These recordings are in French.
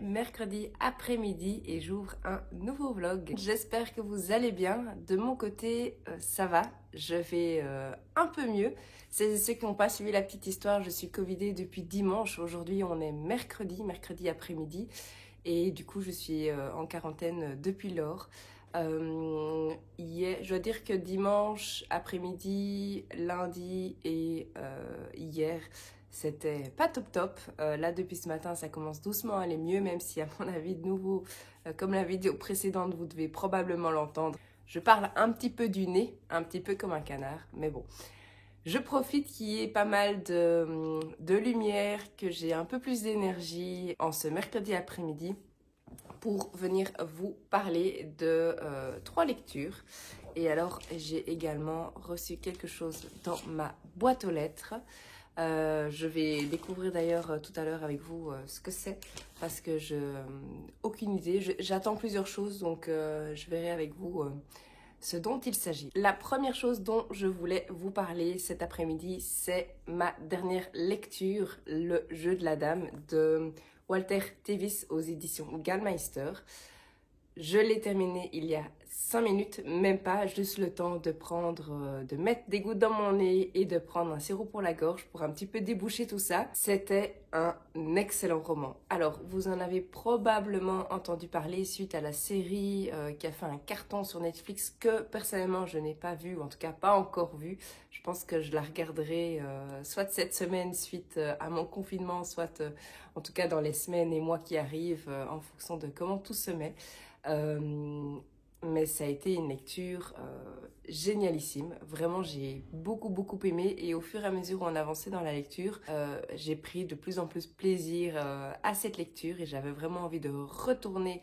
Mercredi après-midi et j'ouvre un nouveau vlog. J'espère que vous allez bien. De mon côté, ça va. Je vais un peu mieux. C'est ceux qui n'ont pas suivi la petite histoire. Je suis covidée depuis dimanche. Aujourd'hui, on est mercredi après-midi. Et du coup, je suis en quarantaine depuis lors. Je dois dire que dimanche après-midi, lundi et hier, c'était pas top. Là, depuis ce matin, ça commence doucement à aller mieux, même si à mon avis, de nouveau, comme la vidéo précédente, vous devez probablement l'entendre. Je parle un petit peu du nez, un petit peu comme un canard, mais bon. Je profite qu'il y ait pas mal de lumière, que j'ai un peu plus d'énergie en ce mercredi après-midi pour venir vous parler de 3 lectures. Et alors, j'ai également reçu quelque chose dans ma boîte aux lettres. Je vais découvrir d'ailleurs tout à l'heure avec vous ce que c'est parce que je aucune idée. J'attends plusieurs choses, donc je verrai avec vous ce dont il s'agit. La première chose dont je voulais vous parler cet après-midi, c'est ma dernière lecture, Le jeu de la dame de Walter Tevis aux éditions Gallmeister. Je l'ai terminé il y a 5 minutes, même pas, juste le temps de mettre des gouttes dans mon nez et de prendre un sirop pour la gorge pour un petit peu déboucher tout ça. C'était un excellent roman. Alors, vous en avez probablement entendu parler suite à la série qui a fait un carton sur Netflix que personnellement je n'ai pas vu, ou en tout cas pas encore vu. Je pense que je la regarderai soit cette semaine suite à mon confinement, soit en tout cas dans les semaines et mois qui arrivent en fonction de comment tout se met. Mais ça a été une lecture génialissime. Vraiment, j'ai beaucoup aimé et au fur et à mesure où on avançait dans la lecture, j'ai pris de plus en plus plaisir à cette lecture et j'avais vraiment envie de retourner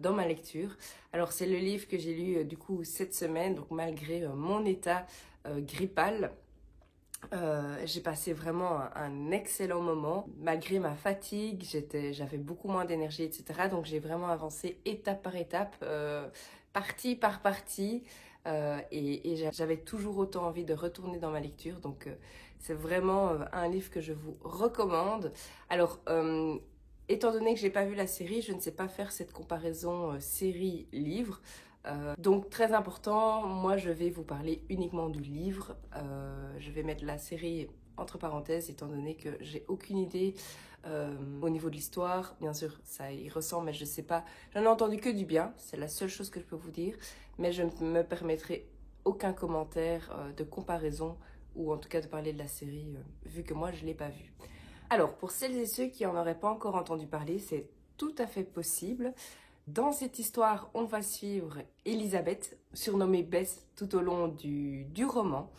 dans ma lecture. Alors, c'est le livre que j'ai lu du coup cette semaine, donc malgré mon état grippal, j'ai passé vraiment un excellent moment. Malgré ma fatigue, j'avais beaucoup moins d'énergie, etc. Donc j'ai vraiment avancé étape par étape, partie par partie. Et j'avais toujours autant envie de retourner dans ma lecture. Donc c'est vraiment un livre que je vous recommande. Alors, étant donné que j'ai pas vu la série, je ne sais pas faire cette comparaison série-livre. Donc très important, moi je vais vous parler uniquement du livre. Je vais mettre la série entre parenthèses étant donné que j'ai aucune idée au niveau de l'histoire. Bien sûr ça y ressemble mais je sais pas, j'en ai entendu que du bien, c'est la seule chose que je peux vous dire. Mais je ne me permettrai aucun commentaire de comparaison ou en tout cas de parler de la série vu que moi je ne l'ai pas vue. Alors pour celles et ceux qui n'en auraient pas encore entendu parler, c'est tout à fait possible. Dans cette histoire, on va suivre Elisabeth, surnommée Bess, tout au long du roman.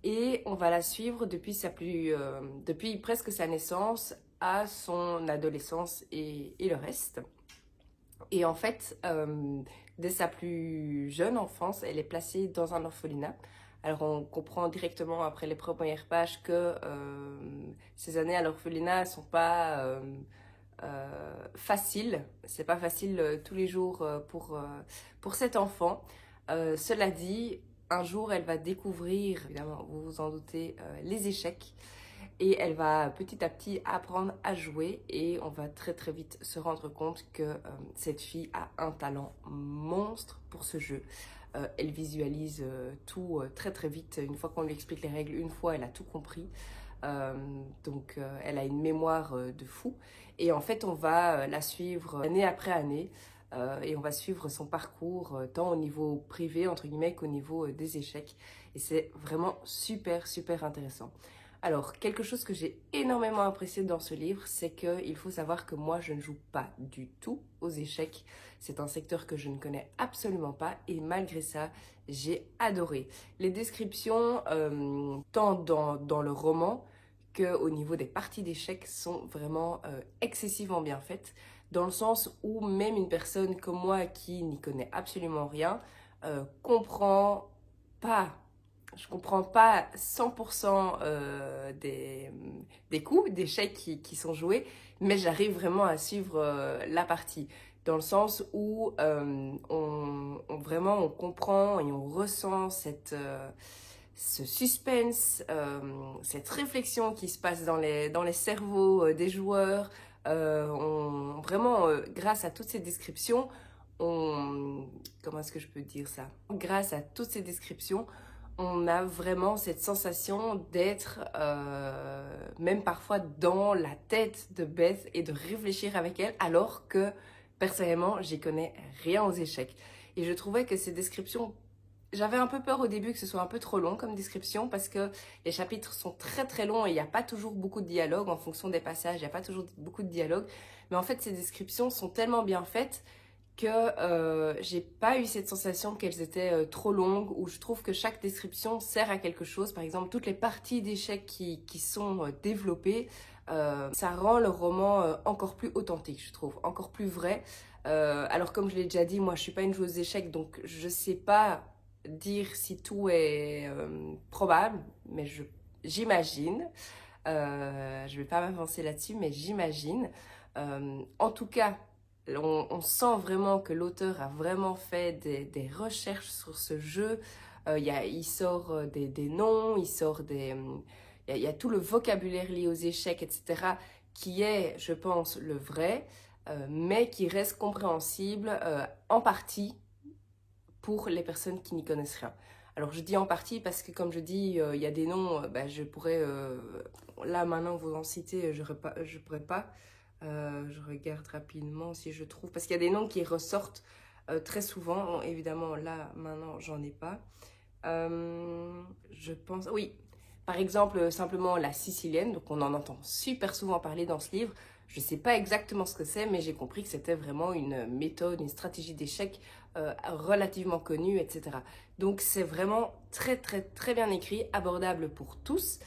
Et on va la suivre depuis presque sa naissance à son adolescence et le reste. Et en fait, dès sa plus jeune enfance, elle est placée dans un orphelinat. Alors on comprend directement après les premières pages que ces années à l'orphelinat ne sont pas... facile, c'est pas facile tous les jours pour cet enfant. Cela dit, un jour elle va découvrir, évidemment vous vous en doutez, les échecs et elle va petit à petit apprendre à jouer et on va très vite se rendre compte que cette fille a un talent monstre pour ce jeu. Elle visualise tout très vite, une fois qu'on lui explique les règles, une fois elle a tout compris. Elle a une mémoire de fou. Et en fait, on va la suivre année après année. Et on va suivre son parcours tant au niveau privé, entre guillemets, qu'au niveau des échecs. Et c'est vraiment super, super intéressant. Alors, quelque chose que j'ai énormément apprécié dans ce livre, c'est qu'il faut savoir que moi, je ne joue pas du tout aux échecs. C'est un secteur que je ne connais absolument pas et malgré ça, j'ai adoré. Les descriptions, tant dans le roman qu'au niveau des parties d'échecs, sont vraiment excessivement bien faites, dans le sens où même une personne comme moi qui n'y connaît absolument rien, comprend pas je comprends pas 100% des coups, d'échecs qui sont joués, mais j'arrive vraiment à suivre la partie. Dans le sens où vraiment on comprend et on ressent ce suspense, cette réflexion qui se passe dans les cerveaux des joueurs. Grâce à toutes ces descriptions, comment est-ce que je peux dire ça? Grâce à toutes ces descriptions, on a vraiment cette sensation d'être même parfois dans la tête de Beth et de réfléchir avec elle, alors que personnellement, j'y connais rien aux échecs. Et je trouvais que ces descriptions, j'avais un peu peur au début que ce soit un peu trop long comme description, parce que les chapitres sont très très longs et il n'y a pas toujours beaucoup de dialogue en fonction des passages, il n'y a pas toujours beaucoup de dialogue. Mais en fait, ces descriptions sont tellement bien faites que j'ai pas eu cette sensation qu'elles étaient trop longues, où je trouve que chaque description sert à quelque chose. Par exemple, toutes les parties d'échecs qui sont développées, ça rend le roman encore plus authentique, je trouve, encore plus vrai. Alors comme je l'ai déjà dit, moi je suis pas une joueuse d'échecs, donc je sais pas dire si tout est probable, mais j'imagine. Je vais pas m'avancer là-dessus, mais j'imagine. En tout cas, on sent vraiment que l'auteur a vraiment fait des recherches sur ce jeu. Il sort des noms, il y a tout le vocabulaire lié aux échecs, etc., qui est, je pense, le vrai, mais qui reste compréhensible en partie pour les personnes qui n'y connaissent rien. Alors je dis en partie parce que comme je dis, il y a des noms, je pourrais, là maintenant vous en citer, je pourrais pas. Je regarde rapidement si je trouve, parce qu'il y a des noms qui ressortent très souvent. Bon, évidemment, là, maintenant, j'en ai pas. Je pense, oui. Par exemple, simplement la sicilienne, donc on en entend super souvent parler dans ce livre. Je ne sais pas exactement ce que c'est, mais j'ai compris que c'était vraiment une méthode, une stratégie d'échec relativement connue, etc. Donc c'est vraiment très très très bien écrit, abordable pour tous.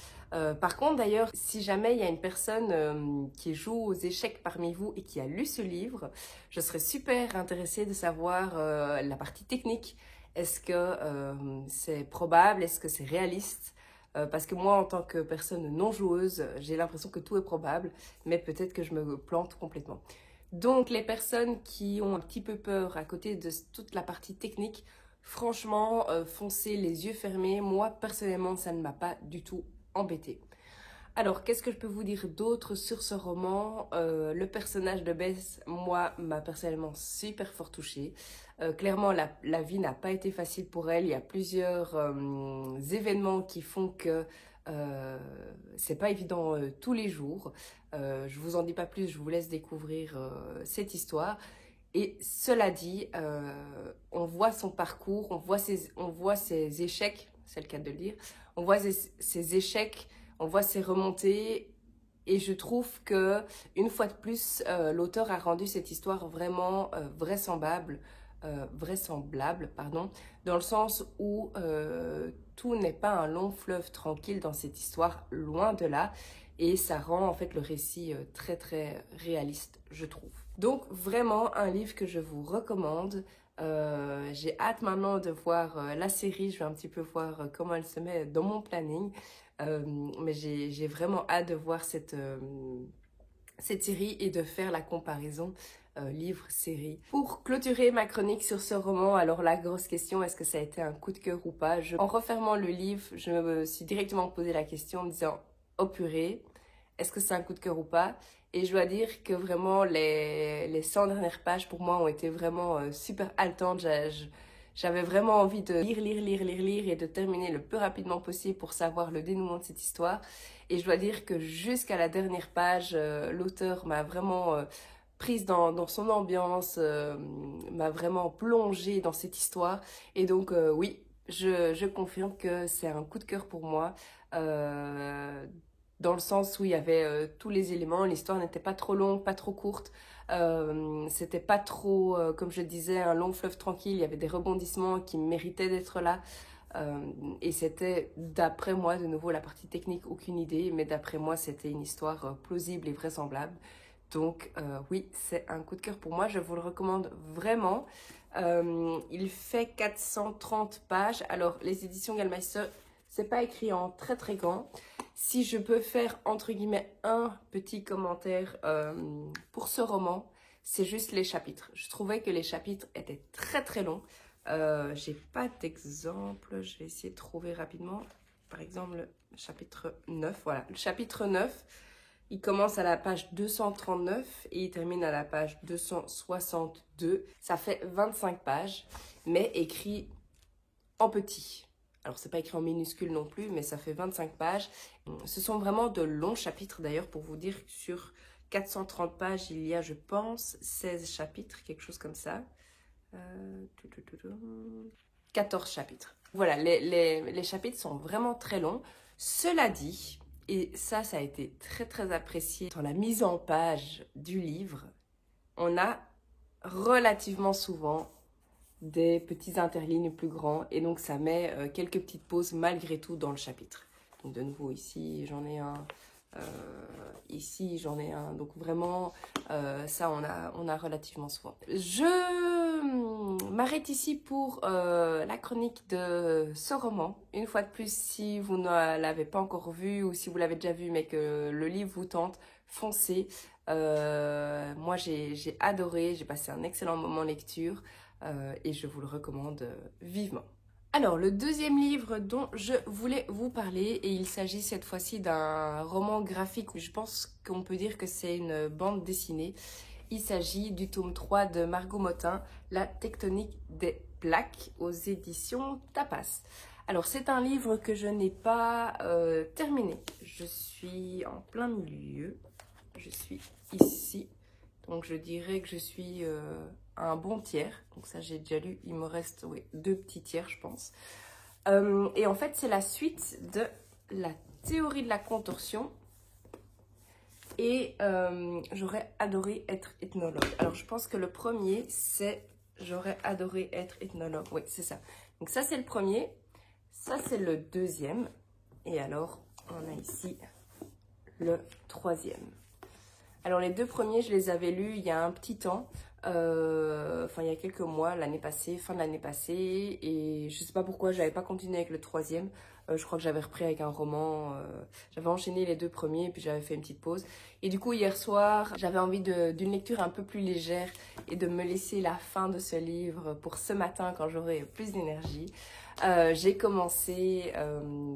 Par contre, d'ailleurs, si jamais il y a une personne qui joue aux échecs parmi vous et qui a lu ce livre, je serais super intéressée de savoir la partie technique. Est-ce que c'est probable? Est-ce que c'est réaliste? Parce que moi, en tant que personne non joueuse, j'ai l'impression que tout est probable, mais peut-être que je me plante complètement. Donc, les personnes qui ont un petit peu peur à côté de toute la partie technique, franchement, foncez les yeux fermés. Moi, personnellement, ça ne m'a pas du tout embêtée. Alors, qu'est-ce que je peux vous dire d'autre sur ce roman? Le personnage de Beth, moi, m'a personnellement super fort touchée. Clairement, la vie n'a pas été facile pour elle. Il y a plusieurs événements qui font que c'est pas évident tous les jours. Je vous en dis pas plus, je vous laisse découvrir cette histoire. Et cela dit, on voit son parcours, on voit ses échecs, c'est le cas de le dire, on voit ses échecs, on voit ses remontées, et je trouve que une fois de plus, l'auteur a rendu cette histoire vraiment vraisemblable, pardon, dans le sens où tout n'est pas un long fleuve tranquille dans cette histoire, loin de là, et ça rend en fait le récit très très réaliste, je trouve. Donc vraiment un livre que je vous recommande. J'ai hâte maintenant de voir la série, je vais un petit peu voir comment elle se met dans mon planning. Mais j'ai vraiment hâte de voir cette série et de faire la comparaison livre-série. Pour clôturer ma chronique sur ce roman, alors la grosse question, est-ce que ça a été un coup de cœur ou pas? En refermant le livre, je me suis directement posé la question en me disant « Oh purée, est-ce que c'est un coup de cœur ou pas ?» Et je dois dire que vraiment les 100 dernières pages pour moi ont été vraiment super haletantes. J'avais vraiment envie de lire et de terminer le plus rapidement possible pour savoir le dénouement de cette histoire. Et je dois dire que jusqu'à la dernière page, l'auteur m'a vraiment prise dans son ambiance, m'a vraiment plongée dans cette histoire. Et donc oui, je confirme que c'est un coup de cœur pour moi. Dans le sens où il y avait tous les éléments, l'histoire n'était pas trop longue, pas trop courte. C'était pas trop, comme je disais, un long fleuve tranquille. Il y avait des rebondissements qui méritaient d'être là. Et c'était, d'après moi, de nouveau la partie technique, aucune idée, mais d'après moi, c'était une histoire plausible et vraisemblable. Donc oui, c'est un coup de cœur pour moi, je vous le recommande vraiment. Il fait 430 pages. Alors, les éditions Gallmeister, c'est pas écrit en très très grand. Si je peux faire, entre guillemets, un petit commentaire pour ce roman, c'est juste les chapitres. Je trouvais que les chapitres étaient très très longs. J'ai pas d'exemple, je vais essayer de trouver rapidement. Par exemple, le chapitre 9, voilà. Le chapitre 9, il commence à la page 239 et il termine à la page 262. Ça fait 25 pages, mais écrit en petit. Alors, c'est pas écrit en minuscule non plus, mais ça fait 25 pages. Ce sont vraiment de longs chapitres, d'ailleurs, pour vous dire que sur 430 pages, il y a, je pense, 16 chapitres, quelque chose comme ça. 14 chapitres. Voilà, les chapitres sont vraiment très longs. Cela dit, et ça a été très très apprécié dans la mise en page du livre, on a relativement souvent des petits interlignes plus grands et donc ça met quelques petites pauses malgré tout dans le chapitre. Donc de nouveau ici j'en ai un, ici j'en ai un, donc vraiment ça on a relativement souvent. Je m'arrête ici pour la chronique de ce roman. Une fois de plus, si vous ne l'avez pas encore vu ou si vous l'avez déjà vu mais que le livre vous tente, foncez. Moi j'ai adoré, j'ai passé un excellent moment de lecture. Et je vous le recommande vivement. Alors, le deuxième livre dont je voulais vous parler, et il s'agit cette fois-ci d'un roman graphique, où je pense qu'on peut dire que c'est une bande dessinée. Il s'agit du tome 3 de Margot Motin, La tectonique des plaques, aux éditions Tapas. Alors, c'est un livre que je n'ai pas terminé. Je suis en plein milieu. Je suis ici. Donc, je dirais que je suis un bon tiers. Donc ça, j'ai déjà lu. Il me reste oui, 2 petits tiers, je pense. Et en fait, c'est la suite de la théorie de la contorsion. Et j'aurais adoré être ethnologue. Alors, je pense que le premier, c'est j'aurais adoré être ethnologue. Oui, c'est ça. Donc ça, c'est le premier. Ça, c'est le deuxième. Et alors, on a ici le troisième. Alors, les 2 premiers, je les avais lus il y a un petit temps. Enfin, il y a quelques mois, l'année passée, fin de l'année passée. Et je sais pas pourquoi, j'avais pas continué avec le troisième. Je crois que j'avais repris avec un roman. J'avais enchaîné les 2 premiers, puis j'avais fait une petite pause. Et du coup, hier soir, j'avais envie d'une lecture un peu plus légère et de me laisser la fin de ce livre pour ce matin quand j'aurai plus d'énergie. J'ai commencé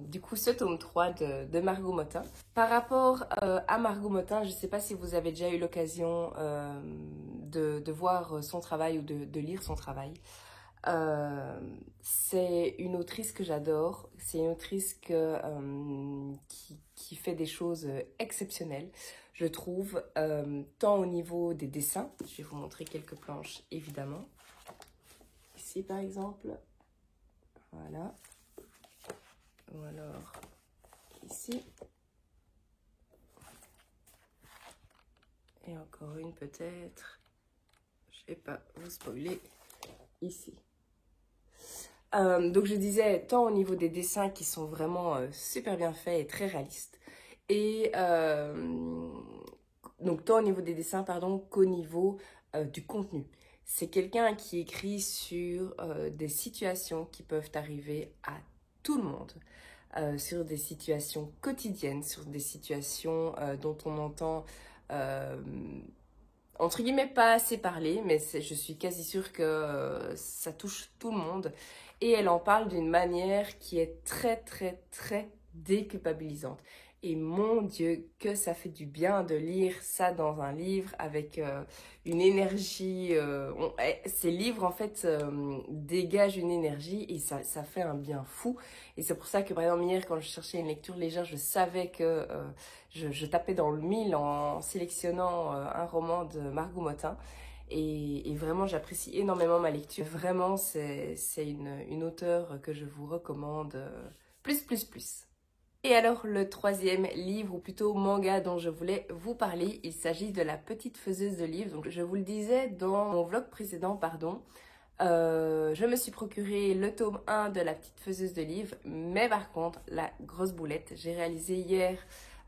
du coup ce tome 3 de Margot Motin. Par rapport à Margot Motin, je ne sais pas si vous avez déjà eu l'occasion de voir son travail ou de lire son travail. C'est une autrice que j'adore, c'est une autrice qui fait des choses exceptionnelles, je trouve, tant au niveau des dessins. Je vais vous montrer quelques planches évidemment. Ici par exemple. Voilà. Ou alors ici. Et encore une peut-être. Je vais pas vous spoiler. Ici. Donc je disais, tant au niveau des dessins qui sont vraiment super bien faits et très réalistes. Et donc tant au niveau des dessins, pardon, qu'au niveau du contenu. C'est quelqu'un qui écrit sur des situations qui peuvent arriver à tout le monde, sur des situations quotidiennes, sur des situations dont on entend, entre guillemets, pas assez parler, mais je suis quasi sûre que ça touche tout le monde. Et elle en parle d'une manière qui est très, très, très déculpabilisante. Et mon Dieu, que ça fait du bien de lire ça dans un livre avec une énergie. Ces livres, en fait, dégagent une énergie et ça fait un bien fou. Et c'est pour ça que, par exemple, hier, quand je cherchais une lecture légère, je savais que je tapais dans le mille en sélectionnant un roman de Margot Motin. Et vraiment, j'apprécie énormément ma lecture. Vraiment, c'est une auteure que je vous recommande plus, plus, plus. Et alors le troisième livre, ou plutôt manga dont je voulais vous parler, il s'agit de La Petite Faiseuse de livres. Donc je vous le disais dans mon vlog précédent, pardon, je me suis procuré le tome 1 de La Petite Faiseuse de livres, mais par contre, la grosse boulette, j'ai réalisé hier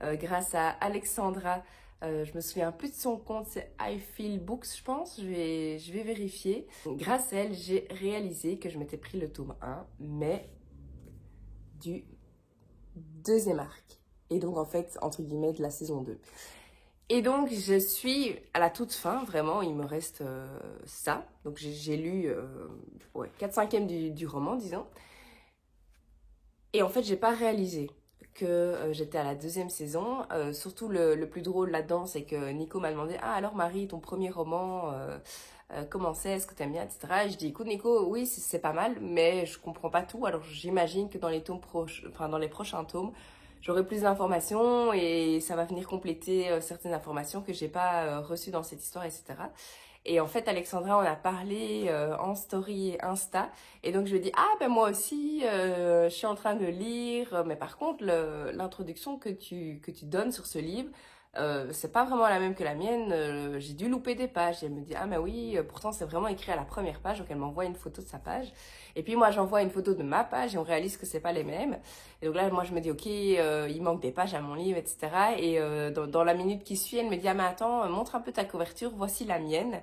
grâce à Alexandra, je me souviens plus de son compte, c'est I Feel Books, je pense, je vais vérifier. Grâce à elle, j'ai réalisé que je m'étais pris le tome 1, mais du deuxième arc. Et donc, en fait, entre guillemets, de la saison 2. Et donc, je suis à la toute fin, vraiment, il me reste ça. Donc, j'ai lu 4/5 du roman, disons. Et en fait, j'ai pas réalisé que j'étais à la deuxième saison. Surtout, le plus drôle là-dedans, c'est que Nico m'a demandé « Ah, alors Marie, ton premier roman, comment c'est? Est-ce que t'aimes bien, etc. » Et je dis « Écoute Nico, oui, c'est pas mal, mais je comprends pas tout. Alors, j'imagine que dans les tomes dans les prochains tomes, j'aurai plus d'informations et ça va venir compléter certaines informations que j'ai pas reçues dans cette histoire, etc. » Et en fait, Alexandra, on a parlé en story Insta. Et donc, je lui ai dit, ah, ben moi aussi, je suis en train de lire. Mais par contre, l'introduction que tu donnes sur ce livre, c'est pas vraiment la même que la mienne. J'ai dû louper des pages. Et elle me dit, ah, mais oui, pourtant, c'est vraiment écrit à la première page. Donc, elle m'envoie une photo de sa page. Et puis, moi, j'envoie une photo de ma page et on réalise que c'est pas les mêmes. Et donc là, moi, je me dis, ok, il manque des pages à mon livre, etc. Et dans la minute qui suit, elle me dit, ah, mais attends, montre un peu ta couverture, voici la mienne.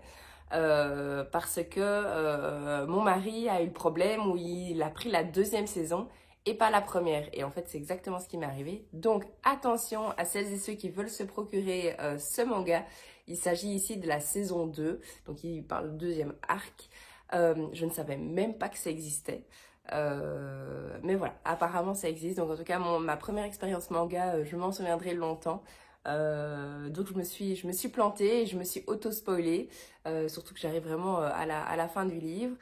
Parce que mon mari a eu le problème où il a pris la deuxième saison et pas la première. Et en fait, c'est exactement ce qui m'est arrivé. Donc, attention à celles et ceux qui veulent se procurer ce manga. Il s'agit ici de la saison 2. Donc, il parle du deuxième arc. Je ne savais même pas que ça existait. Mais voilà, apparemment ça existe. Donc en tout cas, ma première expérience manga, je m'en souviendrai longtemps. Donc je me suis plantée et je me suis auto-spoilée. Surtout que j'arrive vraiment à la fin du livre.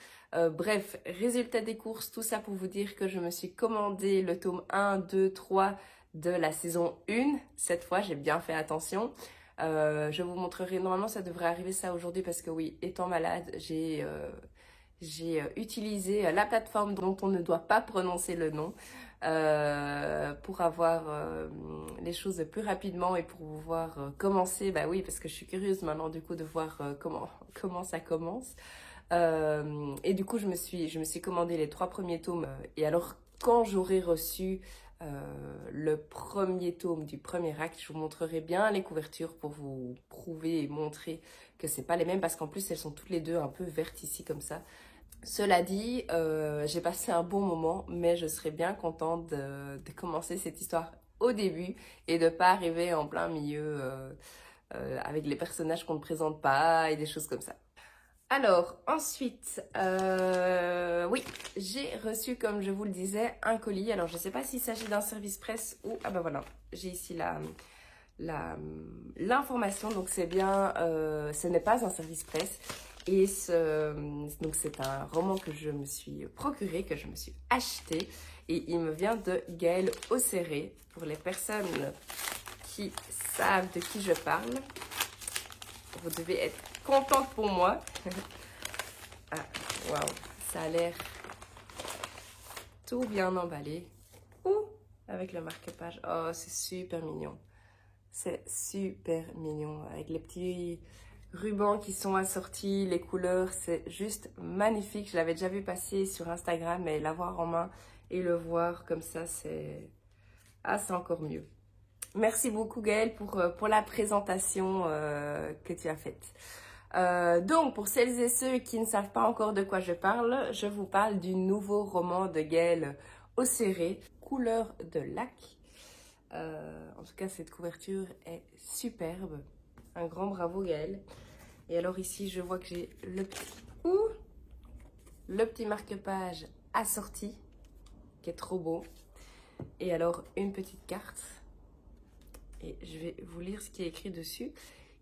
Bref, résultat des courses, tout ça pour vous dire que je me suis commandé le tome 1, 2, 3 de la saison 1. Cette fois, j'ai bien fait attention. Je vous montrerai, normalement ça devrait arriver ça aujourd'hui parce que oui, étant malade, j'ai utilisé la plateforme dont on ne doit pas prononcer le nom pour avoir les choses plus rapidement et pour pouvoir commencer. Bah oui, parce que je suis curieuse maintenant du coup de voir comment ça commence. Et du coup, je me suis commandé les 3 premiers tomes. Et alors, quand j'aurai reçu le premier tome du premier acte, je vous montrerai bien les couvertures pour vous prouver et montrer que c'est pas les mêmes parce qu'en plus elles sont toutes les deux un peu vertes ici comme ça. Cela dit, j'ai passé un bon moment, mais je serais bien contente de commencer cette histoire au début et de pas arriver en plein milieu avec les personnages qu'on ne présente pas et des choses comme ça. Alors, ensuite, oui, j'ai reçu, comme je vous le disais, un colis. Alors, je ne sais pas s'il s'agit d'un service presse ou... Ah ben voilà, j'ai ici l'information. Donc, c'est bien, ce n'est pas un service presse. Et donc, c'est un roman que je me suis procuré, que je me suis acheté. Et il me vient de Gaëlle Osséré. Pour les personnes qui savent de qui je parle, vous devez être contente pour moi. Ah, waouh, ça a l'air tout bien emballé. Ouh, avec le marque-page. Oh, c'est super mignon. C'est super mignon. Avec les petits rubans qui sont assortis, les couleurs, c'est juste magnifique. Je l'avais déjà vu passer sur Instagram, mais l'avoir en main et le voir comme ça, c'est... Ah, c'est encore mieux. Merci beaucoup Gaëlle pour la présentation que tu as faite. Donc, pour celles et ceux qui ne savent pas encore de quoi je parle, je vous parle du nouveau roman de Gaëlle Osséré, Couleur de lac. En tout cas, cette couverture est superbe. Un grand bravo Gaëlle. Et alors ici, je vois que j'ai le petit marque-page assorti, qui est trop beau. Et alors, une petite carte. Et je vais vous lire ce qui est écrit dessus.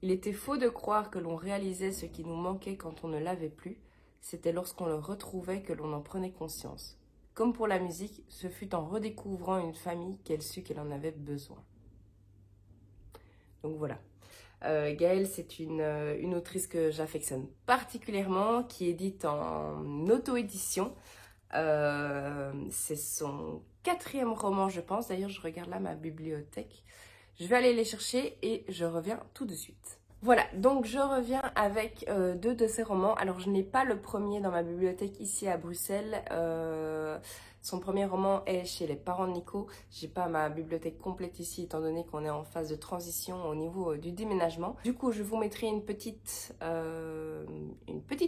Il était faux de croire que l'on réalisait ce qui nous manquait quand on ne l'avait plus. C'était lorsqu'on le retrouvait que l'on en prenait conscience. Comme pour la musique, ce fut en redécouvrant une famille qu'elle sut qu'elle en avait besoin. Donc voilà. Gaëlle, c'est une autrice que j'affectionne particulièrement, qui édite en auto-édition. C'est son 4e roman, je pense. D'ailleurs, je regarde là ma bibliothèque. Je vais aller les chercher et je reviens tout de suite. Voilà, donc je reviens avec 2 de ses romans. Alors, je n'ai pas le premier dans ma bibliothèque ici à Bruxelles. Son premier roman est chez les parents de Nico. J'ai pas ma bibliothèque complète ici, étant donné qu'on est en phase de transition au niveau du déménagement. Du coup, je vous mettrai une petite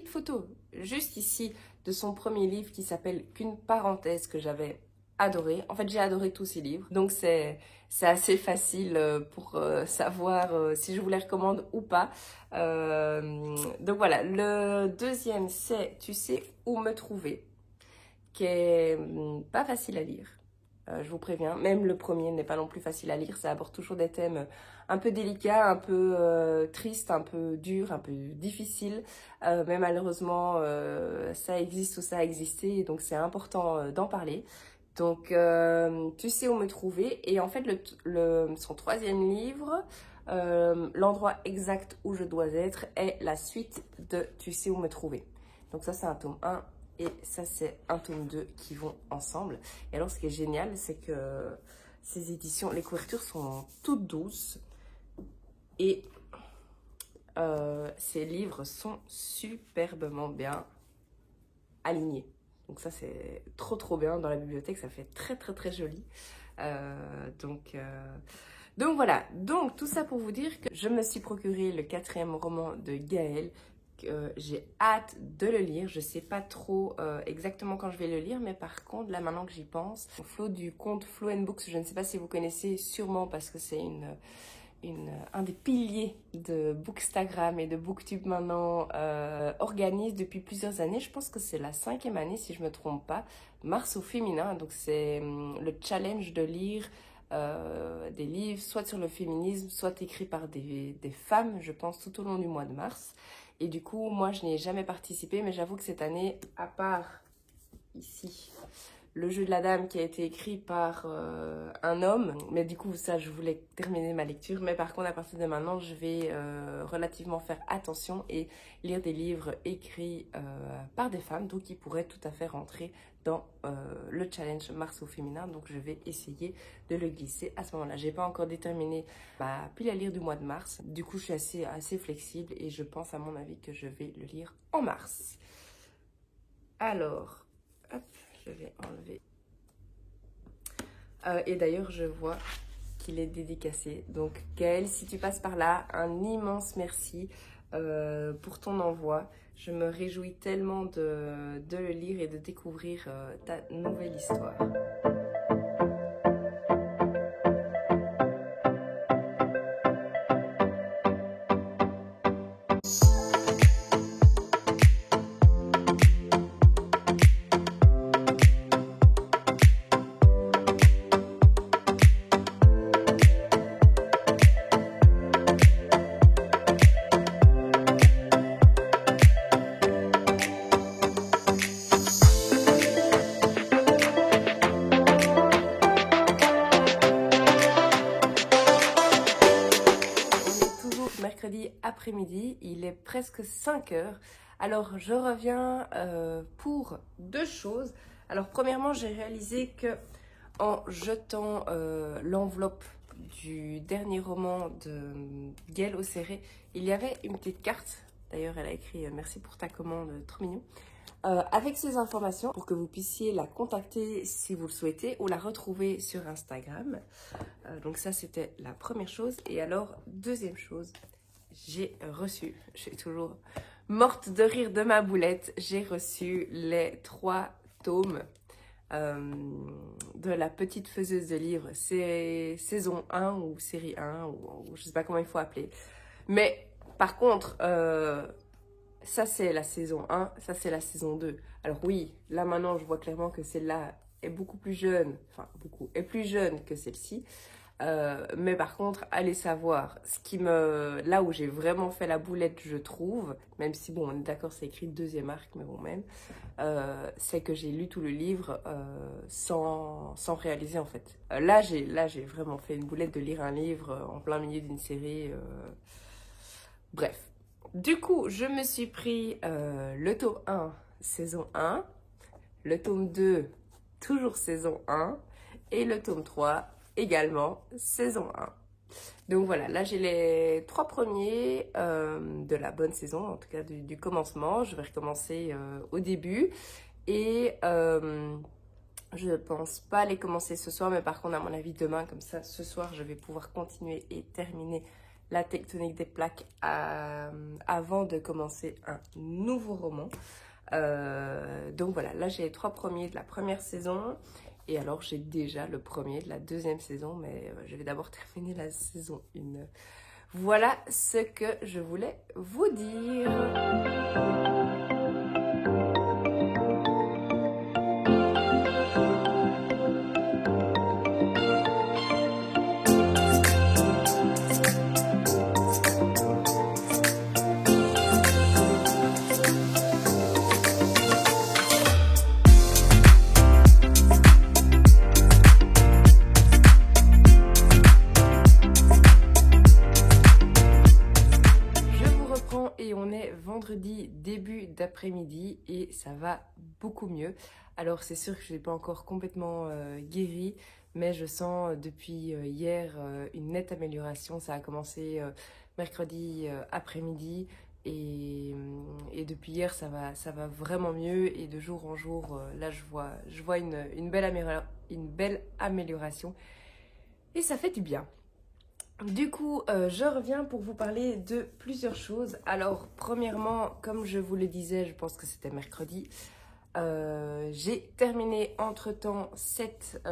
photo juste ici de son premier livre qui s'appelle Qu'une parenthèse, que j'avais adoré. En fait, j'ai adoré tous ses livres. Donc, c'est assez facile pour savoir si je vous les recommande ou pas. Donc voilà, le deuxième, c'est Tu sais où me trouver, qui est pas facile à lire. Je vous préviens, même le premier n'est pas non plus facile à lire. Ça aborde toujours des thèmes un peu délicats, un peu tristes, un peu durs, un peu difficiles. Mais malheureusement, ça existe ou ça a existé, donc c'est important d'en parler. Donc, tu sais où me trouver. Et en fait, son 3e livre, l'endroit exact où je dois être, est la suite de Tu sais où me trouver. Donc ça, c'est un tome 1 et ça, c'est un tome 2 qui vont ensemble. Et alors, ce qui est génial, c'est que ces éditions, les couvertures sont toutes douces et ces livres sont superbement bien alignés. Donc ça, c'est trop bien. Dans la bibliothèque, ça fait très joli. Donc voilà. Donc tout ça pour vous dire que je me suis procuré le 4e roman de Gaëlle. J'ai hâte de le lire. Je sais pas trop exactement quand je vais le lire, mais par contre, là maintenant que j'y pense, Flo du compte Flo & Books, je ne sais pas si vous connaissez, sûrement parce que c'est un des piliers de Bookstagram et de Booktube maintenant, organise depuis plusieurs années. Je pense que c'est la 5e année si je me trompe pas, Mars au féminin. Donc c'est le challenge de lire des livres soit sur le féminisme, soit écrits par des femmes, je pense, tout au long du mois de mars. Et du coup, moi je n'y ai jamais participé, mais j'avoue que cette année, à part ici Le jeu de la dame, qui a été écrit par un homme. Mais du coup, ça, je voulais terminer ma lecture. Mais par contre, à partir de maintenant, je vais relativement faire attention et lire des livres écrits par des femmes. Donc, qui pourraient tout à fait rentrer dans le challenge Mars au féminin. Donc, je vais essayer de le glisser à ce moment-là. J'ai pas encore déterminé ma pile à lire du mois de mars. Du coup, je suis assez flexible et je pense, à mon avis, que je vais le lire en mars. Alors, hop. Je vais enlever. Et d'ailleurs, je vois qu'il est dédicacé. Donc, Gaëlle, si tu passes par là, un immense merci pour ton envoi. Je me réjouis tellement de le lire et de découvrir ta nouvelle histoire. Après-midi, il est presque 5 heures. Alors je reviens pour 2 choses. Alors premièrement, j'ai réalisé que en jetant l'enveloppe du dernier roman de Gaëlle Osséré, il y avait une petite carte. D'ailleurs, elle a écrit merci pour ta commande, trop mignon. Avec ces informations pour que vous puissiez la contacter si vous le souhaitez ou la retrouver sur Instagram. Donc ça, c'était la première chose. Et alors, deuxième chose, j'ai reçu, je suis toujours morte de rire de ma boulette, j'ai reçu les 3 tomes de La Petite Faiseuse de Livres. C'est saison 1 ou série 1, ou je sais pas comment il faut appeler. Mais par contre, ça c'est la saison 1, ça c'est la saison 2. Alors oui, là maintenant je vois clairement que celle-là est beaucoup plus jeune, enfin beaucoup, est plus jeune que celle-ci. Mais par contre, allez savoir, là où j'ai vraiment fait la boulette, je trouve, même si bon, on est d'accord, c'est écrit deuxième arc, mais bon même, c'est que j'ai lu tout le livre sans réaliser en fait. Là, j'ai vraiment fait une boulette de lire un livre en plein milieu d'une série. Bref. Du coup, je me suis pris le tome 1, saison 1, le tome 2, toujours saison 1, et le tome 3, également saison 1. Donc voilà, là j'ai les 3 premiers de la bonne saison, en tout cas du commencement. Je vais recommencer au début et je pense pas les commencer ce soir, mais par contre à mon avis demain, comme ça ce soir je vais pouvoir continuer et terminer la tectonique des plaques avant de commencer un nouveau roman. Donc voilà, là j'ai les 3 premiers de la première saison. Et alors j'ai déjà le premier de la deuxième saison, mais je vais d'abord terminer la saison 1. Voilà ce que je voulais vous dire. Vendredi début d'après-midi et ça va beaucoup mieux. Alors c'est sûr que je n'ai pas encore complètement guéri, mais je sens depuis hier une nette amélioration. Ça a commencé mercredi après-midi et depuis hier ça va vraiment mieux et de jour en jour là je vois une belle amélioration et ça fait du bien. Du coup, je reviens pour vous parler de plusieurs choses. Alors, premièrement, comme je vous le disais, je pense que c'était mercredi, j'ai terminé entre-temps cette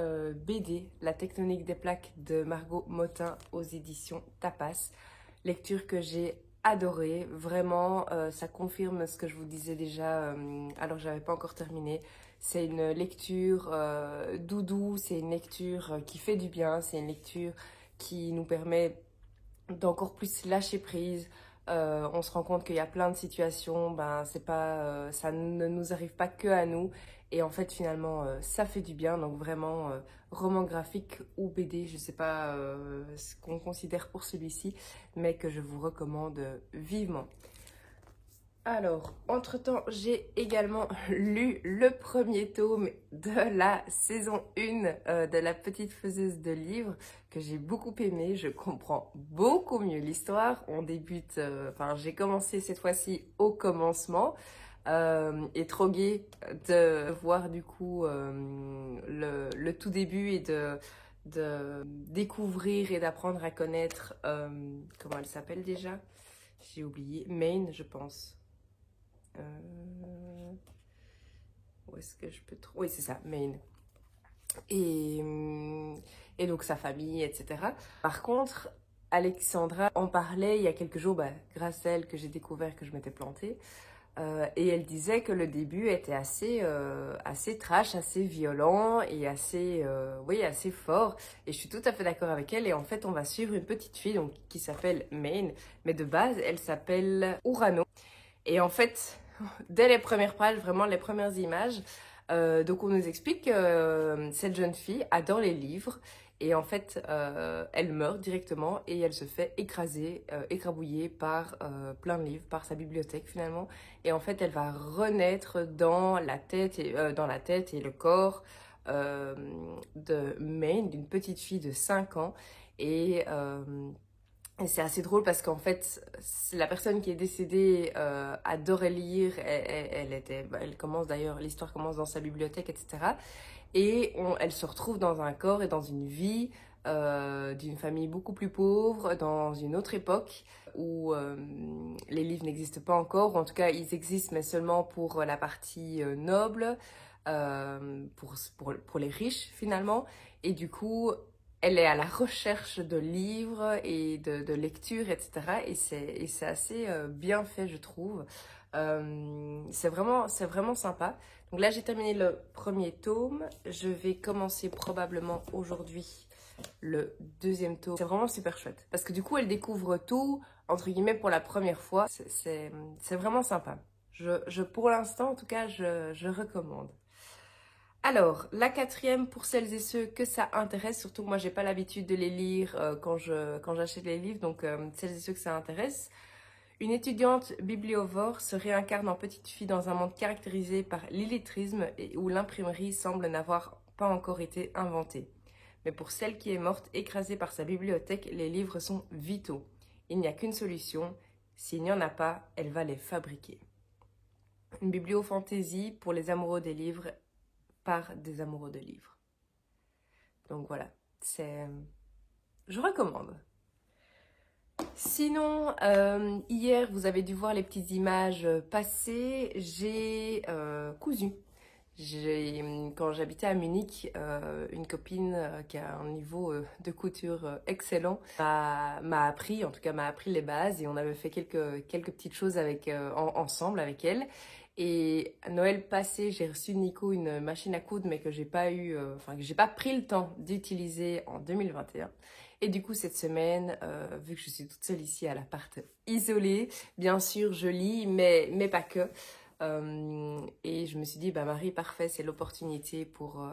BD, La tectonique des plaques de Margot Motin aux éditions Tapas. Lecture que j'ai adorée, vraiment, ça confirme ce que je vous disais déjà, alors j'avais pas encore terminé. C'est une lecture doudou, c'est une lecture qui fait du bien, c'est une lecture qui nous permet d'encore plus lâcher prise. On se rend compte qu'il y a plein de situations, c'est pas, ça ne nous arrive pas que à nous. Et en fait, finalement, ça fait du bien. Donc vraiment, roman graphique ou BD, je sais pas ce qu'on considère pour celui-ci, mais que je vous recommande vivement. Alors, entre-temps, j'ai également lu le premier tome de la saison 1 de La Petite Faiseuse de Livres, que j'ai beaucoup aimé. Je comprends beaucoup mieux l'histoire. On débute, j'ai commencé cette fois-ci au commencement. Et trop gai de voir du coup le tout début et de découvrir et d'apprendre à connaître, comment elle s'appelle déjà? J'ai oublié, Maine, je pense. Où est-ce que je peux trouver? Oui, c'est ça, Maine. Et donc sa famille, etc. Par contre, Alexandra en parlait il y a quelques jours, grâce à elle que j'ai découvert que je m'étais plantée. Et elle disait que le début était assez trash, assez violent et assez fort. Et je suis tout à fait d'accord avec elle. Et en fait, on va suivre une petite fille donc, qui s'appelle Maine. Mais de base, elle s'appelle Urano. Et en fait, dès les premières pages, vraiment les premières images, donc on nous explique que cette jeune fille adore les livres. Et en fait, elle meurt directement et elle se fait écraser, écrabouiller par plein de livres, par sa bibliothèque finalement. Et en fait, elle va renaître dans la tête et le corps de Maine, d'une petite fille de 5 ans. Et c'est assez drôle parce qu'en fait, la personne qui est décédée adorait lire. Elle commence d'ailleurs, l'histoire commence dans sa bibliothèque, etc. Et elle se retrouve dans un corps et dans une vie d'une famille beaucoup plus pauvre, dans une autre époque où les livres n'existent pas encore. En tout cas, ils existent, mais seulement pour la partie noble, pour les riches finalement. Et du coup, elle est à la recherche de livres et de lectures, etc. Et c'est assez bien fait, je trouve. C'est vraiment sympa. Donc là, j'ai terminé le premier tome. Je vais commencer probablement aujourd'hui le deuxième tome. C'est vraiment super chouette. Parce que du coup, elle découvre tout, entre guillemets, pour la première fois. C'est vraiment sympa. Pour l'instant, en tout cas, je recommande. Alors, la quatrième, pour celles et ceux que ça intéresse, surtout moi, j'ai pas l'habitude de les lire quand j'achète les livres, donc celles et ceux que ça intéresse. Une étudiante bibliovore se réincarne en petite fille dans un monde caractérisé par l'illettrisme et où l'imprimerie semble n'avoir pas encore été inventée. Mais pour celle qui est morte écrasée par sa bibliothèque, les livres sont vitaux. Il n'y a qu'une solution, s'il n'y en a pas, elle va les fabriquer. Une bibliofantaisie pour les amoureux des livres par des amoureux de livres. Donc voilà, je recommande. Sinon, hier, vous avez dû voir les petites images passées, j'ai cousu. Quand j'habitais à Munich, une copine qui a un niveau de couture excellent m'a appris, en tout cas m'a appris les bases et on avait fait quelques petites choses ensemble avec elle. Et à Noël passé, j'ai reçu de Nico une machine à coudre mais que j'ai pas que j'ai pas pris le temps d'utiliser en 2021. Et du coup, cette semaine, vu que je suis toute seule ici à l'appart isolée, bien sûr, je lis, mais pas que. Et je me suis dit, bah Marie, parfait, c'est l'opportunité pour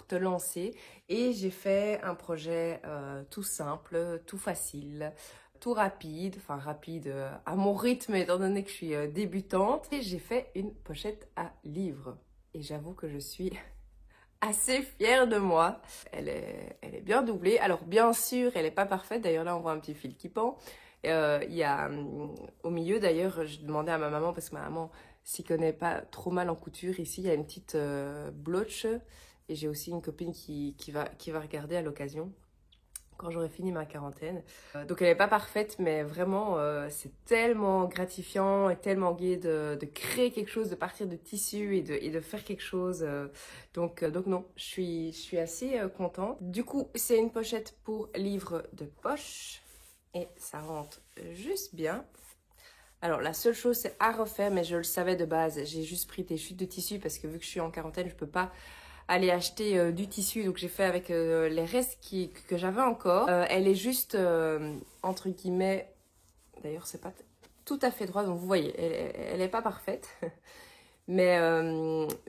te lancer. Et j'ai fait un projet tout simple, tout facile, tout rapide, enfin rapide à mon rythme étant donné que je suis débutante. Et j'ai fait une pochette à livre. Et j'avoue que je suis assez fière de moi. Elle est bien doublée. Alors bien sûr, elle n'est pas parfaite. D'ailleurs là, on voit un petit fil qui pend. Il y a au milieu d'ailleurs, je demandais à ma maman parce que ma maman s'y connaît pas trop mal en couture. Ici, il y a une petite bloche et j'ai aussi une copine qui va regarder à l'occasion quand j'aurai fini ma quarantaine. Donc elle n'est pas parfaite, mais vraiment c'est tellement gratifiant et tellement gai de créer quelque chose, de partir de tissu et de faire quelque chose. Donc non, je suis assez contente. Du coup, c'est une pochette pour livre de poche et ça rentre juste bien. Alors la seule chose c'est à refaire, mais je le savais de base, j'ai juste pris des chutes de tissu parce que vu que je suis en quarantaine, je peux pas aller acheter du tissu, donc j'ai fait avec les restes que j'avais encore. Elle est juste entre guillemets, d'ailleurs c'est pas tout à fait droit, donc vous voyez, elle est pas parfaite. Mais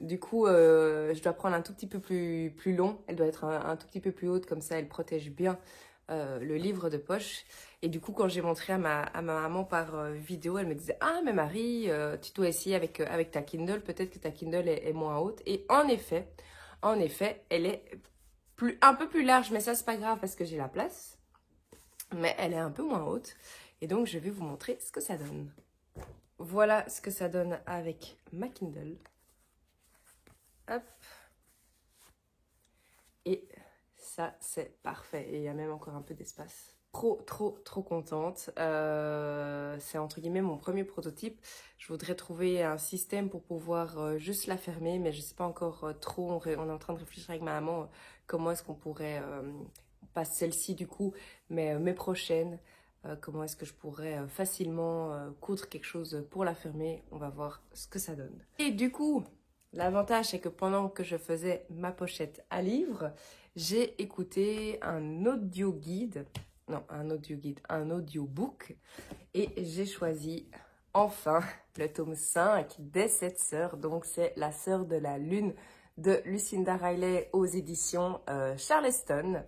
du coup, je dois prendre un tout petit peu plus long, elle doit être un tout petit peu plus haute, comme ça elle protège bien le livre de poche. Et du coup, quand j'ai montré à ma maman par vidéo, elle me disait « Ah, mais Marie, tu dois essayer avec ta Kindle, peut-être que ta Kindle est moins haute. » Et en effet, elle est un peu plus large, mais ça, c'est pas grave parce que j'ai la place. Mais elle est un peu moins haute. Et donc, je vais vous montrer ce que ça donne. Voilà ce que ça donne avec ma Kindle. Hop. Et ça, c'est parfait. Et il y a même encore un peu d'espace. Trop contente. C'est entre guillemets mon premier prototype. Je voudrais trouver un système pour pouvoir juste la fermer, mais je ne sais pas encore trop. On est en train de réfléchir avec ma maman comment est-ce qu'on pourrait, pas celle-ci du coup, mais mes prochaines, comment est-ce que je pourrais facilement coudre quelque chose pour la fermer. On va voir ce que ça donne. Et du coup, l'avantage c'est que pendant que je faisais ma pochette à livre, j'ai écouté un audioguide. Non, un audiobook. Et j'ai choisi enfin le tome 5 des 7 sœurs. Donc c'est La sœur de la lune de Lucinda Riley aux éditions Charleston.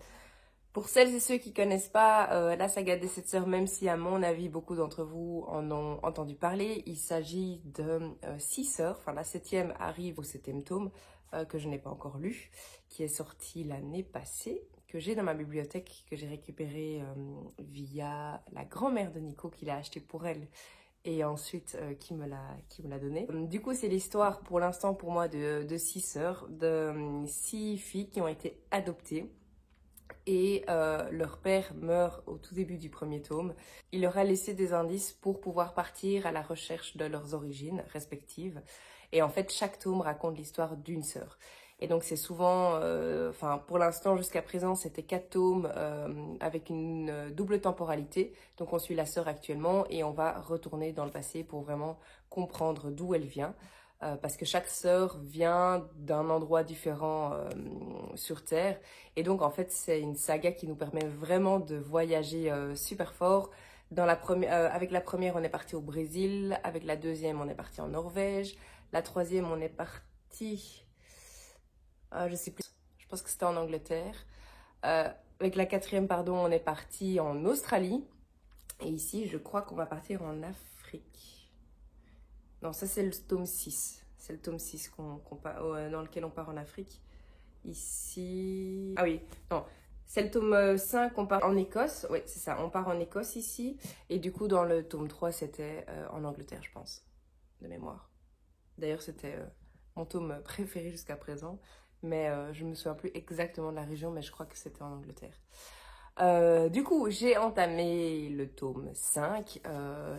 Pour celles et ceux qui ne connaissent pas la saga des 7 sœurs, même si à mon avis beaucoup d'entre vous en ont entendu parler, il s'agit de 6 sœurs. Enfin la 7e arrive au 7e tome que je n'ai pas encore lu, qui est sorti l'année passée, que j'ai dans ma bibliothèque, que j'ai récupéré via la grand-mère de Nico qui l'a acheté pour elle et ensuite qui me l'a donné. Du coup, c'est l'histoire pour l'instant pour moi de 6 sœurs, de 6 filles qui ont été adoptées. Et leur père meurt au tout début du premier tome. Il leur a laissé des indices pour pouvoir partir à la recherche de leurs origines respectives. Et en fait, chaque tome raconte l'histoire d'une sœur. Et donc c'est souvent, pour l'instant jusqu'à présent, c'était 4 tomes avec une double temporalité. Donc on suit la sœur actuellement et on va retourner dans le passé pour vraiment comprendre d'où elle vient. parce que chaque sœur vient d'un endroit différent sur Terre. Et donc, en fait, c'est une saga qui nous permet vraiment de voyager super fort. Avec la première, on est parti au Brésil. Avec la deuxième, on est parti en Norvège. La troisième, on est parti... je sais plus. Je pense que c'était en Angleterre. Avec la quatrième, pardon, on est parti en Australie. Et ici, je crois qu'on va partir en Afrique. Non, ça c'est le tome 6. C'est le tome 6 dans lequel on part en Afrique. Ici... Ah oui, non. C'est le tome 5, on part en Écosse. Oui, c'est ça, on part en Écosse ici. Et du coup, dans le tome 3, c'était en Angleterre, je pense, de mémoire. D'ailleurs, c'était mon tome préféré jusqu'à présent. Mais je ne me souviens plus exactement de la région, mais je crois que c'était en Angleterre. Du coup, j'ai entamé le tome 5.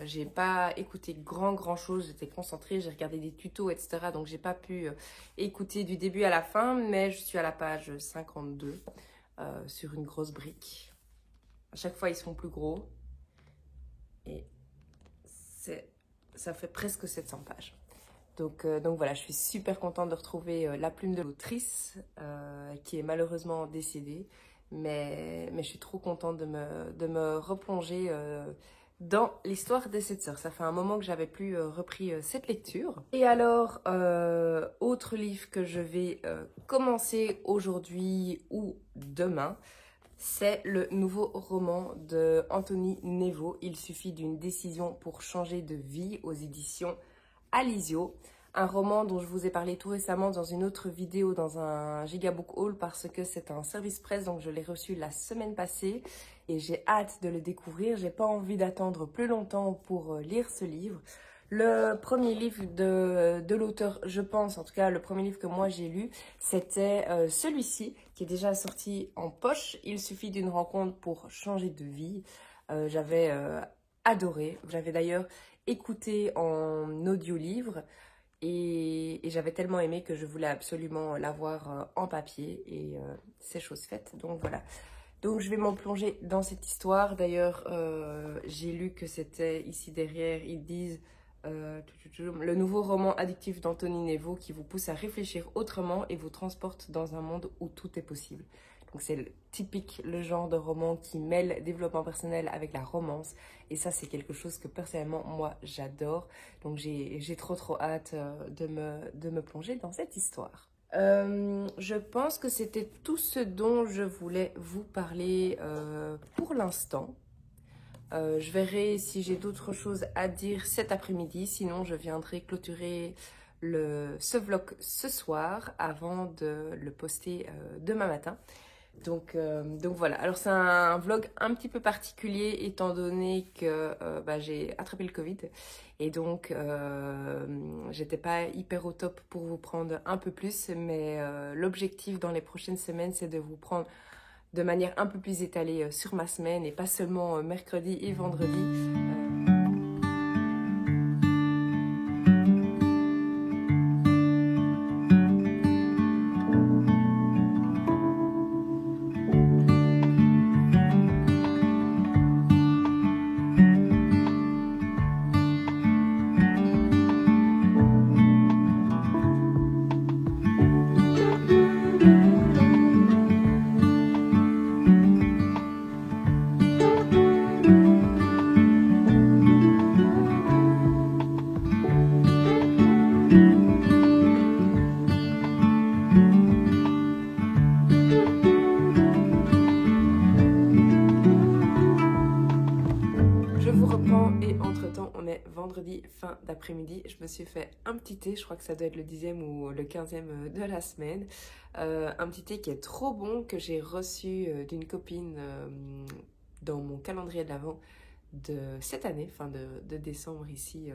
J'ai pas écouté grand chose, j'étais concentrée, j'ai regardé des tutos, etc. Donc, j'ai pas pu écouter du début à la fin, mais je suis à la page 52 sur une grosse brique. À chaque fois, ils sont plus gros. Et ça fait presque 700 pages. Donc voilà, je suis super contente de retrouver la plume de l'autrice qui est malheureusement décédée. Mais je suis trop contente de me replonger dans l'histoire des 7 sœurs. Ça fait un moment que j'avais plus repris cette lecture. Et alors, autre livre que je vais commencer aujourd'hui ou demain, c'est le nouveau roman de Anthony Nevo. Il suffit d'une décision pour changer de vie aux éditions Alizio. Un roman dont je vous ai parlé tout récemment dans une autre vidéo dans un Gigabook Haul parce que c'est un service presse, donc je l'ai reçu la semaine passée et j'ai hâte de le découvrir. J'ai pas envie d'attendre plus longtemps pour lire ce livre. Le premier livre de l'auteur, je pense, en tout cas le premier livre que moi j'ai lu, c'était celui-ci qui est déjà sorti en poche. Il suffit d'une rencontre pour changer de vie. J'avais adoré. J'avais d'ailleurs écouté en audio-livre. Et j'avais tellement aimé que je voulais absolument l'avoir en papier et c'est chose faite. Donc voilà. Donc je vais m'en plonger dans cette histoire. D'ailleurs, j'ai lu que c'était ici derrière, ils disent le nouveau roman addictif d'Anthony Nevo qui vous pousse à réfléchir autrement et vous transporte dans un monde où tout est possible. Donc c'est typique, le genre de roman qui mêle développement personnel avec la romance. Et ça, c'est quelque chose que personnellement, moi, j'adore. Donc j'ai trop hâte de me plonger dans cette histoire. Je pense que c'était tout ce dont je voulais vous parler pour l'instant. Je verrai si j'ai d'autres choses à dire cet après-midi. Sinon, je viendrai clôturer ce vlog ce soir avant de le poster demain matin. Donc voilà, alors c'est un vlog un petit peu particulier étant donné que j'ai attrapé le Covid et donc j'étais pas hyper au top pour vous prendre un peu plus, mais l'objectif dans les prochaines semaines c'est de vous prendre de manière un peu plus étalée sur ma semaine et pas seulement mercredi et vendredi. Vendredi fin d'après-midi, je me suis fait un petit thé, je crois que ça doit être le 10e ou le 15e de la semaine. Un petit thé qui est trop bon, que j'ai reçu d'une copine dans mon calendrier de l'Avent de cette année, fin de décembre ici,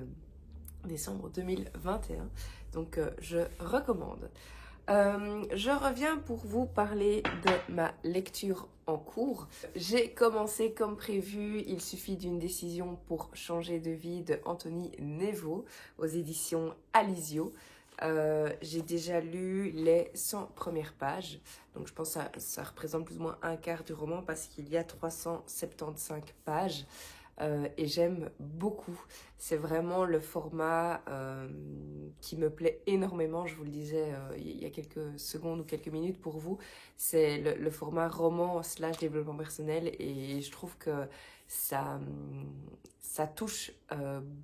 décembre 2021. Donc je recommande. Je reviens pour vous parler de ma lecture en cours. J'ai commencé comme prévu, il suffit d'une décision pour changer de vie de Anthony Nevo aux éditions Alizio. J'ai déjà lu les 100 premières pages, donc je pense que ça représente plus ou moins un quart du roman parce qu'il y a 375 pages. et j'aime beaucoup. C'est vraiment le format qui me plaît énormément. Je vous le disais il y a quelques secondes ou quelques minutes pour vous. C'est le format roman / développement personnel et je trouve que ça touche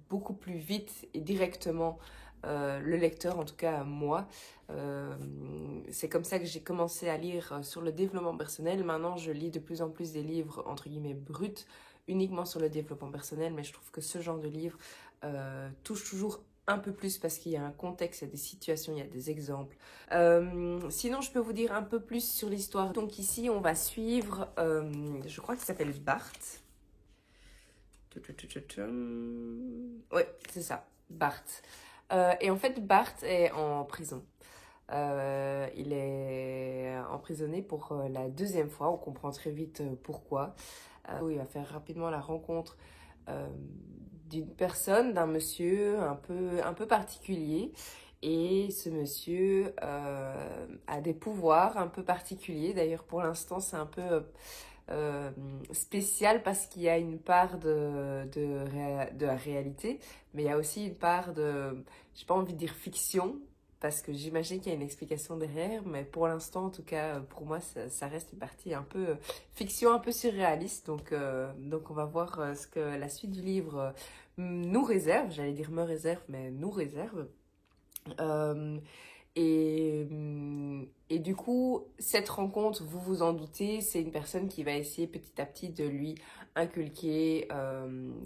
beaucoup plus vite et directement le lecteur, en tout cas moi. C'est comme ça que j'ai commencé à lire sur le développement personnel. Maintenant, je lis de plus en plus des livres, entre guillemets, bruts, uniquement sur le développement personnel, mais je trouve que ce genre de livre touche toujours un peu plus parce qu'il y a un contexte, il y a des situations, il y a des exemples. Sinon, je peux vous dire un peu plus sur l'histoire. Donc ici, on va suivre, je crois qu'il s'appelle Bart. Oui, c'est ça, Bart. Et en fait, Bart est en prison. Il est emprisonné pour la 2e fois. On comprend très vite pourquoi. Il va faire rapidement la rencontre d'une personne, d'un monsieur un peu particulier. Et ce monsieur a des pouvoirs un peu particuliers. D'ailleurs, pour l'instant, c'est un peu spécial parce qu'il y a une part de la réalité, mais il y a aussi une part de, j'ai pas envie de dire fiction, parce que j'imagine qu'il y a une explication derrière, mais pour l'instant, en tout cas, pour moi, ça reste une partie un peu fiction, un peu surréaliste. Donc on va voir ce que la suite du livre nous réserve. J'allais dire me réserve, mais nous réserve. Et du coup, cette rencontre, vous vous en doutez, c'est une personne qui va essayer petit à petit de lui inculquer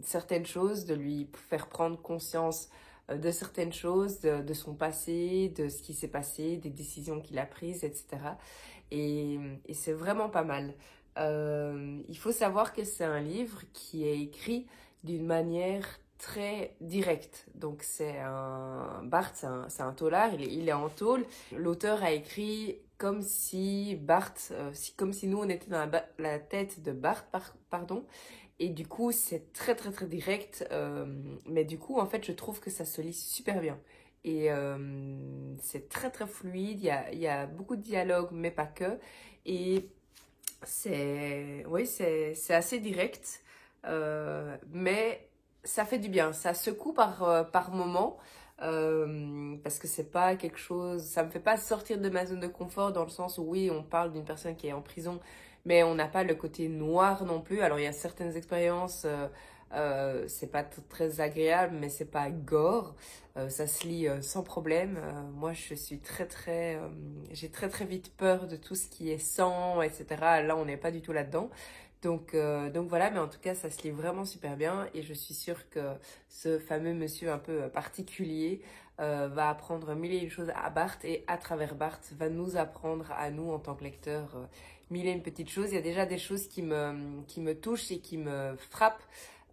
certaines choses, de lui faire prendre conscience de certaines choses, de son passé, de ce qui s'est passé, des décisions qu'il a prises, etc. Et c'est vraiment pas mal. Il faut savoir que c'est un livre qui est écrit d'une manière très directe. Donc Bart, c'est un taulard, il est en tôle. L'auteur a écrit comme si Bart, comme si nous on était dans la tête de Bart, pardon. Et du coup, c'est très très très direct. Mais du coup, en fait, je trouve que ça se lit super bien. Et c'est très très fluide. Il y a beaucoup de dialogue, mais pas que. Et oui, c'est assez direct. Mais ça fait du bien. Ça secoue par moment. Parce que c'est pas quelque chose, ça me fait pas sortir de ma zone de confort dans le sens où oui, on parle d'une personne qui est en prison, mais on n'a pas le côté noir non plus. Alors il y a certaines expériences, c'est pas très agréable, mais c'est pas gore. Ça se lit sans problème. Moi, je suis j'ai très très vite peur de tout ce qui est sang, etc. Là, on n'est pas du tout là-dedans. Donc voilà, mais en tout cas, ça se lit vraiment super bien et je suis sûre que ce fameux monsieur un peu particulier va apprendre mille et une choses à Bart et à travers Bart va nous apprendre à nous en tant que lecteurs mille et une petites choses. Il y a déjà des choses qui me touchent et qui me frappent.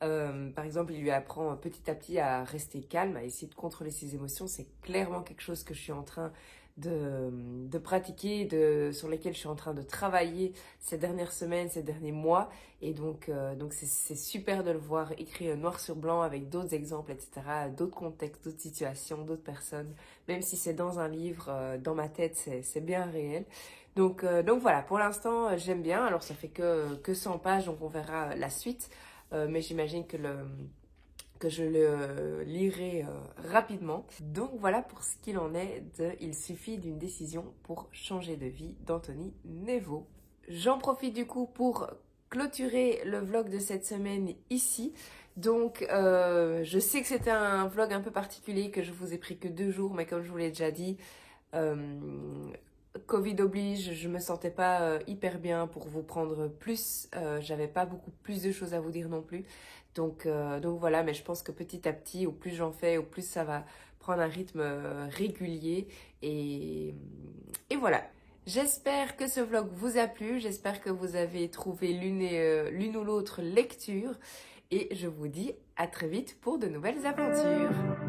Par exemple, il lui apprend petit à petit à rester calme, à essayer de contrôler ses émotions. C'est clairement quelque chose que je suis en train de pratiquer, sur lesquels je suis en train de travailler ces dernières semaines, ces derniers mois. Et donc c'est super de le voir écrit noir sur blanc avec d'autres exemples, etc., d'autres contextes, d'autres situations, d'autres personnes. Même si c'est dans un livre, dans ma tête, c'est bien réel. Donc voilà, pour l'instant, j'aime bien. Alors, ça fait que 100 pages, donc on verra la suite. Mais j'imagine que je le lirai rapidement. Donc voilà pour ce qu'il en est de Il suffit d'une décision pour changer de vie d'Anthony Nevo. J'en profite du coup pour clôturer le vlog de cette semaine ici. Donc je sais que c'était un vlog un peu particulier, que je vous ai pris que 2 jours, mais comme je vous l'ai déjà dit, Covid oblige, je me sentais pas hyper bien pour vous prendre plus, j'avais pas beaucoup plus de choses à vous dire non plus. Donc voilà, mais je pense que petit à petit, au plus j'en fais, au plus ça va prendre un rythme régulier. Et voilà. J'espère que ce vlog vous a plu, j'espère que vous avez trouvé l'une ou l'autre lecture. Et je vous dis à très vite pour de nouvelles aventures.